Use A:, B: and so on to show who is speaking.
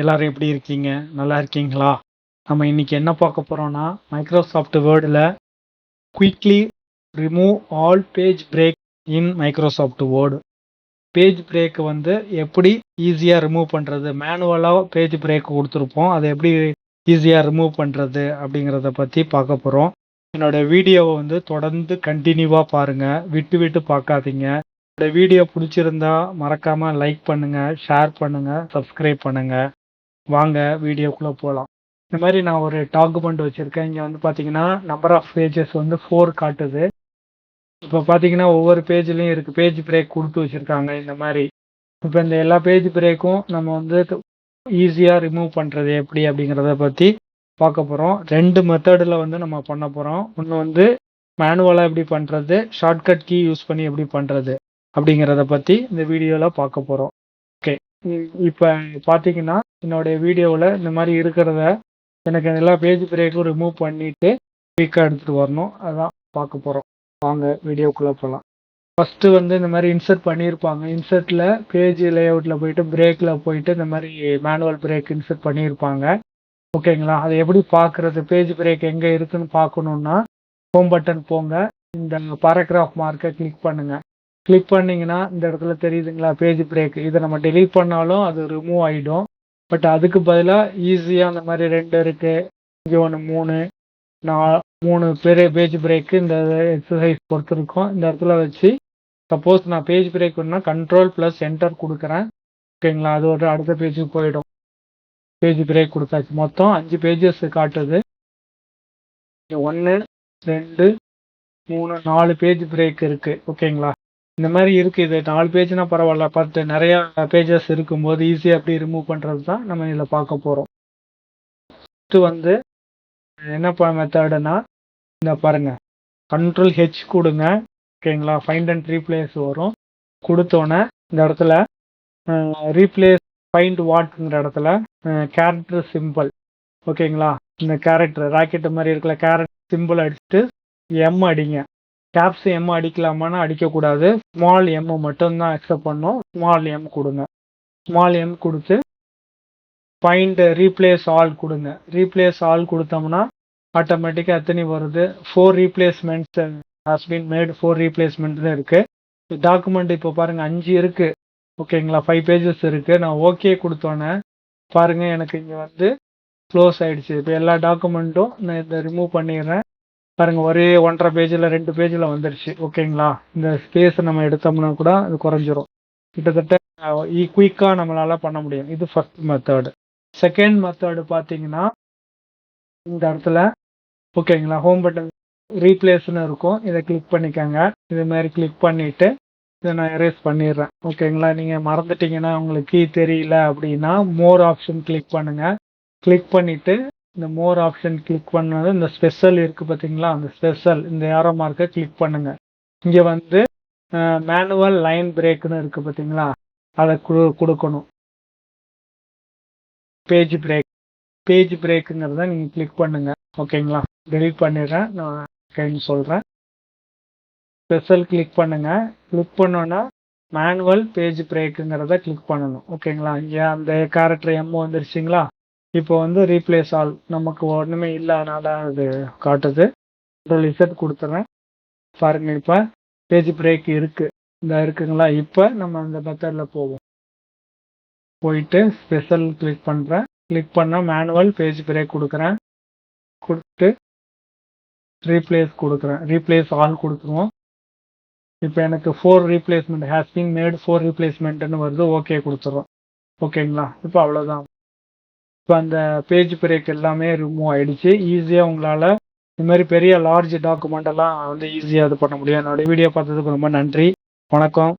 A: எல்லாரும் எப்படி இருக்கீங்க? நல்லா இருக்கீங்களா? நம்ம இன்னைக்கு என்ன பார்க்க போறோம்னா, மைக்ரோசாஃப்ட் வேர்டில் quickly remove all page break in Microsoft word. Page break வந்து எப்படி ஈஸியாக ரிமூவ் பண்ணுறது, மேனுவலாக பேஜ் பிரேக் கொடுத்துருப்போம், அதை எப்படி ஈஸியாக ரிமூவ் பண்ணுறது அப்படிங்கிறத பற்றி பார்க்க போகிறோம். என்னோட வீடியோவை வந்து தொடர்ந்து கண்டினியூவாக பாருங்கள், விட்டு விட்டு பார்க்காதீங்க. என்னோட வீடியோ பிடிச்சிருந்தா மறக்காமல் லைக் பண்ணுங்கள், ஷேர் பண்ணுங்கள், சப்ஸ்கிரைப் பண்ணுங்கள். வாங்க வீடியோக்குள்ளே போகலாம். இந்த மாதிரி நான் ஒரு டாக்குமெண்ட் வச்சுருக்கேன். இங்கே வந்து பார்த்தீங்கன்னா நம்பர் ஆஃப் பேஜஸ் வந்து 4 காட்டுது. இப்போ பார்த்தீங்கன்னா ஒவ்வொரு பேஜ்லேயும் இருக்குது, பேஜ் பிரேக் கொடுத்து வச்சுருக்காங்க இந்த மாதிரி. இப்போ இந்த எல்லா பேஜ் பிரேக்கும் நம்ம வந்து ஈஸியாக ரிமூவ் பண்ணுறது எப்படி அப்படிங்கிறத பற்றி பார்க்க போகிறோம். 2 மெத்தடில் வந்து நம்ம பண்ண போகிறோம். ஒன்று வந்து மேனுவலாக எப்படி பண்ணுறது, ஷார்ட்கட் கீ யூஸ் பண்ணி எப்படி பண்ணுறது அப்படிங்கிறத பற்றி இந்த வீடியோவில் பார்க்க போகிறோம். ஓகே, இப்போ பார்த்தீங்கன்னா என்னுடைய வீடியோவில் இந்த மாதிரி இருக்கிறத எனக்கு எல்லா பேஜ் பிரேக்கும் ரிமூவ் பண்ணிவிட்டு குயிக்காக எடுத்துகிட்டு வரணும். அதான் பார்க்க போகிறோம். வாங்க வீடியோக்குள்ளே போகலாம். ஃபஸ்ட்டு வந்து இந்த மாதிரி இன்சர்ட் பண்ணியிருப்பாங்க. இன்சர்ட்டில் பேஜ் லேஅவுட்டில் போயிட்டு பிரேக்கில் போயிட்டு இந்த மாதிரி மேனுவல் பிரேக் இன்சர்ட் பண்ணியிருப்பாங்க. ஓகேங்களா? அதை எப்படி பார்க்குறது, பேஜ் பிரேக் எங்கே இருக்குன்னு பார்க்கணுன்னா ஹோம் பட்டன் போங்க, இந்த பேராகிராஃப் மார்க்கை கிளிக் பண்ணுங்கள். கிளிக் பண்ணிங்கன்னா இந்த இடத்துல தெரியுதுங்களா பேஜ் பிரேக். இதை நம்ம டெலீட் பண்ணாலும் அது ரிமூவ் ஆகிடும். பட் அதுக்கு பதிலாக ஈஸியாக அந்த மாதிரி 2 இருக்குது, இங்கே ஒன்று 3 3 பேஜ் பிரேக்கு இந்த எக்ஸசைஸ் பொறுத்திருக்கோம். இந்த இடத்துல வச்சு சப்போஸ் நான் பேஜ் பிரேக் வேணுன்னா Ctrl+Enter கொடுக்குறேன். ஓகேங்களா? அது ஒரு அடுத்த பேஜுக்கு போயிடும். பேஜ் பிரேக் கொடுத்தாச்சு. மொத்தம் 5 பேஜஸ் காட்டுது. 1 2 3 4 பேஜ் பிரேக் இருக்குது. ஓகேங்களா? இந்த மாதிரி இருக்குது. இது 4 பேஜ்னா பரவாயில்ல, 10 நிறையா பேஜஸ் இருக்கும்போது ஈஸியாக எப்படி ரிமூவ் பண்ணுறது தான் நம்ம இதில் பார்க்க போகிறோம். ஃபஸ்ட்டு வந்து என்ன மெத்தடுனா இந்த பாருங்கள், Ctrl+H கொடுங்க. ஓகேங்களா? ஃபைண்ட் அண்ட் ரீப்ளேஸ் வரும். கொடுத்தோன்னே இந்த இடத்துல ரீப்ளேஸ் ஃபைண்ட் வாட்ங்கிற இடத்துல கேரக்டர் சிம்பிள். ஓகேங்களா? இந்த கேரக்டர் ராக்கெட்டு மாதிரி இருக்கிற கேரக்டர் சிம்பிள் அடிச்சுட்டு எம் அடிங்க. கேப்ஸ் எம் அடிக்கலாமான்னா அடிக்கக்கூடாது, ஸ்மால் எம் மட்டும்தான் அக்செப்ட் பண்ணோம். ஸ்மால் எம் கொடுங்க. ஸ்மால் எம் கொடுத்து ஃபைண்ட் ரீப்ளேஸ் ஆல் கொடுங்க. ரீப்ளேஸ் ஆல் கொடுத்தோம்னா ஆட்டோமேட்டிக்காக எத்தனை வருது, 4 ரீப்ளேஸ்மெண்ட்ஸ் ஹாஸ் பீன் மேட். 4 ரீப்ளேஸ்மெண்ட்னு இருக்குது. டாக்குமெண்ட் இப்போ பாருங்கள் 5 இருக்குது. ஓகேங்களா? 5 பேஜஸ் இருக்குது. நான் ஓகே கொடுத்தோன்னே பாருங்கள் எனக்கு இங்கே வந்து க்ளோஸ் ஆகிடுச்சு. இப்போ எல்லா டாக்குமெண்ட்டும் நான் இதை ரிமூவ் பண்ணிடுறேன். பாருங்கள், ஒரே 1.5 பேஜில் 2 பேஜில் வந்துடுச்சு. ஓகேங்களா? இந்த ஸ்பேஸை நம்ம எடுத்தோம்னா கூட அது குறைஞ்சிரும். கிட்டத்தட்ட குயிக்காக நம்மளால் பண்ண முடியும். இது ஃபர்ஸ்ட் மெத்தடு. செகண்ட் மெத்தடு பார்த்தீங்கன்னா இந்த இடத்துல ஓகேங்களா ஹோம் பட்டன் ரீப்ளேஸ்னு இருக்கும், இதை கிளிக் பண்ணிக்கோங்க. இது மாதிரி கிளிக் பண்ணிவிட்டு இதை நான் எரேஸ் பண்ணிடுறேன். ஓகேங்களா? நீங்கள் மறந்துட்டீங்கன்னா, உங்களுக்கு கீ தெரியல அப்படின்னா மோர் ஆப்ஷன் கிளிக் பண்ணுங்கள். கிளிக் பண்ணிவிட்டு இந்த மோர் ஆப்ஷன் கிளிக் பண்ணது இந்த ஸ்பெஷல் இருக்குது பார்த்தீங்களா, அந்த ஸ்பெஷல் இந்த ஏரோ மார்க்கை கிளிக் பண்ணுங்கள். இங்கே வந்து மேனுவல் லைன் பிரேக்குன்னு இருக்குது பார்த்தீங்களா, அதை கொடுக்கணும். பேஜ் பிரேக்குங்கிறத நீங்கள் கிளிக் பண்ணுங்கள். ஓகேங்களா? டெலீட் பண்ணிடுறேன், நான் சொல்கிறேன். ஸ்பெஷல் கிளிக் பண்ணுங்கள். கிளிக் பண்ணோன்னா மேனுவல் பேஜ் பிரேக்குங்கிறத கிளிக் பண்ணணும். ஓகேங்களா? இங்கே அந்த கேரக்டர் எம் வந்துருச்சுங்களா. இப்போ வந்து ரீப்ளேஸ் ஆல் நமக்கு ஒன்றுமே இல்லை, அதனால் அது காட்டுது. Ctrl+Z கொடுத்துட்றேன். பாருங்கள், இப்போ பேஜ் பிரேக் இருக்குது, இந்த இருக்குங்களா. இப்போ நம்ம அந்த மெத்தடில் போயிட்டு ஸ்பெஷல் கிளிக் பண்ணுறேன். கிளிக் பண்ணால் மேனுவல் பேஜ் பிரேக் கொடுக்குறேன். கொடுத்து ரீப்ளேஸ் கொடுக்குறேன். ரீப்ளேஸ் ஆல் கொடுத்துருவோம். இப்போ எனக்கு 4 ரீப்ளேஸ்மெண்ட் ஹேஸ் பீன் மேட், 4 ரீப்ளேஸ்மெண்ட்டுன்னு வருது. ஓகே கொடுத்துட்றோம். ஓகேங்களா? இப்போ அவ்வளோதான். இப்போ அந்த பேஜ் பிரேக் எல்லாமே ரிமூவ் ஆகிடுச்சு. ஈஸியாக உங்களால் இந்த மாதிரி பெரிய லார்ஜ் டாக்குமெண்ட் எல்லாம் வந்து ஈஸியாக இது பண்ண முடியும். என்னோடய வீடியோ பார்த்ததுக்கு ரொம்ப நன்றி. வணக்கம்.